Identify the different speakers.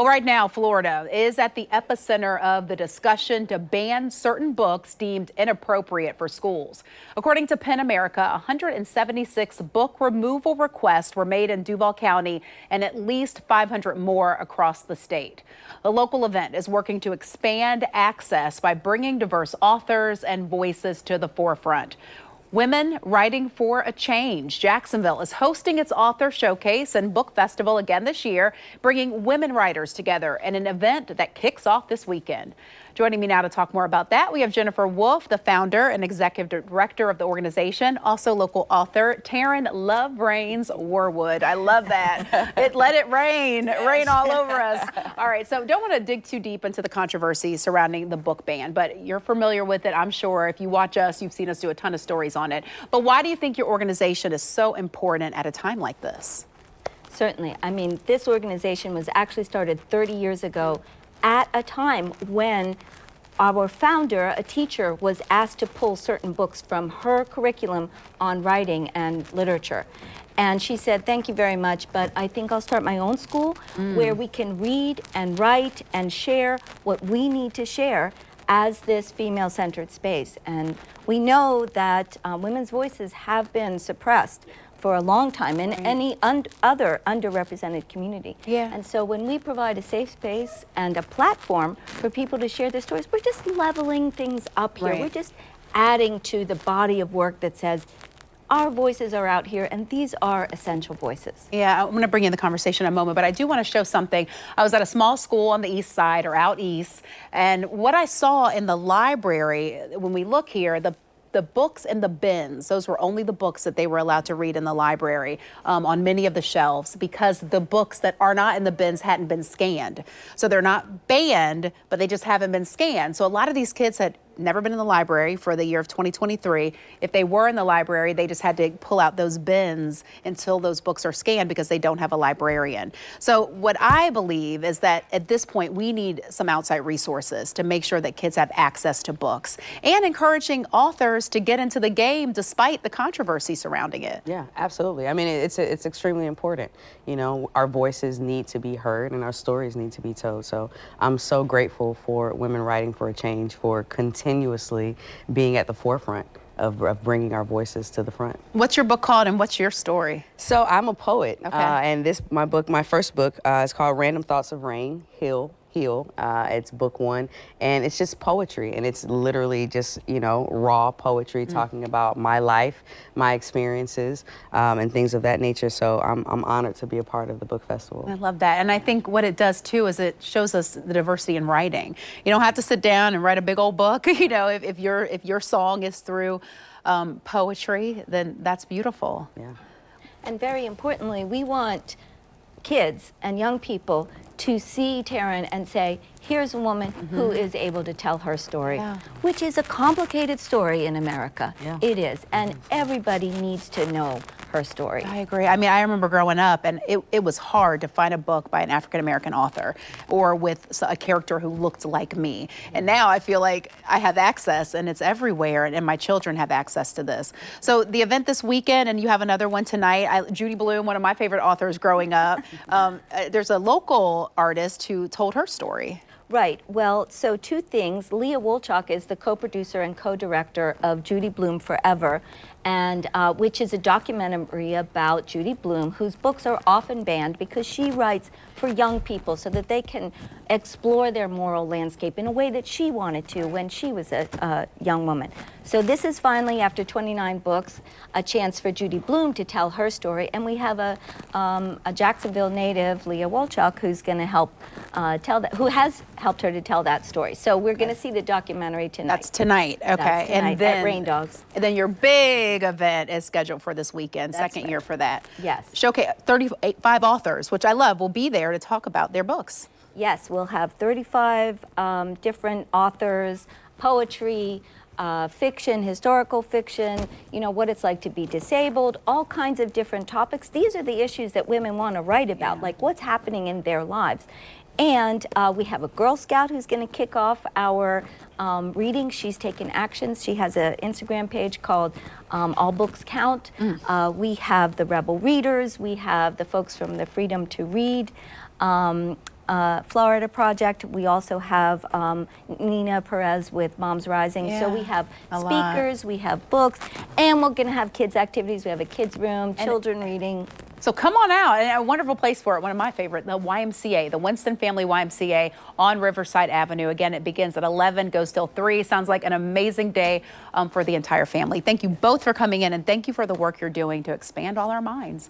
Speaker 1: Well, right now, Florida is at the epicenter of the discussion to ban certain books deemed inappropriate for schools. According to PEN America, 176 book removal requests were made in Duval County and at least 500 more across the state. The local event is working to expand access by bringing diverse authors and voices to the forefront. Women Writing for a Change Jacksonville is hosting its author showcase and book festival again this year, bringing women writers together in an event that kicks off this weekend. Joining me now to talk more about that, we have Jennifer Wolfe, the founder and executive director of the organization, also local author Taryn Love Reigns Wharwood. I love that. Let it rain all over us. All right, so don't want to dig too deep into the controversy surrounding the book ban, but you're familiar with it, I'm sure. If you watch us, you've seen us do a ton of stories on it. But why do you think your organization is so important at a time like this?
Speaker 2: Certainly. I mean, this organization was actually started 30 years ago at a time when our founder, a teacher, was asked to pull certain books from her curriculum on writing and literature. And she said, thank you very much, but I think I'll start my own school where we can read and write and share what we need to share as this female-centered space. And we know that women's voices have been suppressed for a long time in any other underrepresented community.
Speaker 1: Yeah.
Speaker 2: And so when we provide a safe space and a platform for people to share their stories, we're just leveling things up here.
Speaker 1: Right.
Speaker 2: We're just adding to the body of work that says, our voices are out here, and these are essential voices.
Speaker 1: Yeah, I'm going to bring you in the conversation in a moment, but I do want to show something. I was at a small school on the east side, or out east, and what I saw in the library, when we look here, the books in the bins, those were only the books that they were allowed to read in the library on many of the shelves, because the books that are not in the bins hadn't been scanned. So they're not banned, but they just haven't been scanned. So a lot of these kids had never been in the library for the year of 2023. If they were in the library, they just had to pull out those bins until those books are scanned because they don't have a librarian. So what I believe is that at this point, we need some outside resources to make sure that kids have access to books, and encouraging authors to get into the game despite the controversy surrounding it.
Speaker 3: Yeah, absolutely. I mean, it's extremely important. You know, our voices need to be heard and our stories need to be told. So I'm so grateful for Women Writing for a Change for continuously being at the forefront of bringing our voices to the front.
Speaker 1: What's your book called, and what's your story?
Speaker 3: So I'm a poet,
Speaker 1: Okay.
Speaker 3: and my first book is called Random Thoughts of Rain, Heal. It's book one, and it's just poetry, and it's literally just, you know, raw poetry talking about my life, my experiences, and things of that nature. So I'm honored to be a part of the book festival.
Speaker 1: I love that. And I think what it does too is it shows us the diversity in writing. You don't have to sit down and write a big old book. You know, if your song is through poetry, then that's beautiful.
Speaker 3: Yeah.
Speaker 2: And very importantly, we want kids and young people to see Taryn and say, here's a woman who is able to tell her story, which is a complicated story in America.
Speaker 3: Yeah.
Speaker 2: It is, and everybody needs to know her story.
Speaker 1: I agree. I mean, I remember growing up, and it was hard to find a book by an African-American author or with a character who looked like me. And now I feel like I have access, and it's everywhere, and my children have access to this. So the event this weekend, and you have another one tonight. Judy Blume, one of my favorite authors growing up. There's a local artist who told her story.
Speaker 2: Right. Well, so two things. Leah Wolchok is the co-producer and co-director of Judy Blume Forever, and which is a documentary about Judy Blume, whose books are often banned because she writes for young people so that they can explore their moral landscape in a way that she wanted to when she was a young woman. So this is finally, after 29 books, a chance for Judy Blume to tell her story, and we have a Jacksonville native, Leah Wolchok, who's going to help tell that, who has helped her to tell that story. So we're going to see the documentary tonight.
Speaker 1: That's tonight, okay.
Speaker 2: That's tonight,
Speaker 1: and then
Speaker 2: at Rain Dogs.
Speaker 1: And then your big event is scheduled for this weekend,
Speaker 2: That's
Speaker 1: second
Speaker 2: right.
Speaker 1: year for that.
Speaker 2: Yes.
Speaker 1: Showcase 35 authors, which I love, will be there to talk about their books.
Speaker 2: Yes, we'll have 35 different authors, poetry, fiction, historical fiction, you know, what it's like to be disabled, all kinds of different topics. These are the issues that women want to write about, like what's happening in their lives. And we have a Girl Scout who's going to kick off our reading. She's taken actions. She has an Instagram page called All Books Count. We have the Rebel Readers. We have the folks from the Freedom to Read Florida Project. We also have Nina Perez with Moms Rising. So we have speakers, we have books, and we're going to have kids activities. We have a kids room, children reading.
Speaker 1: So come on out, and a wonderful place for it. One of my favorite, the YMCA, the Winston Family YMCA on Riverside Avenue. Again, it begins at 11, goes till 3. Sounds like an amazing day for the entire family. Thank you both for coming in, and thank you for the work you're doing to expand all our minds.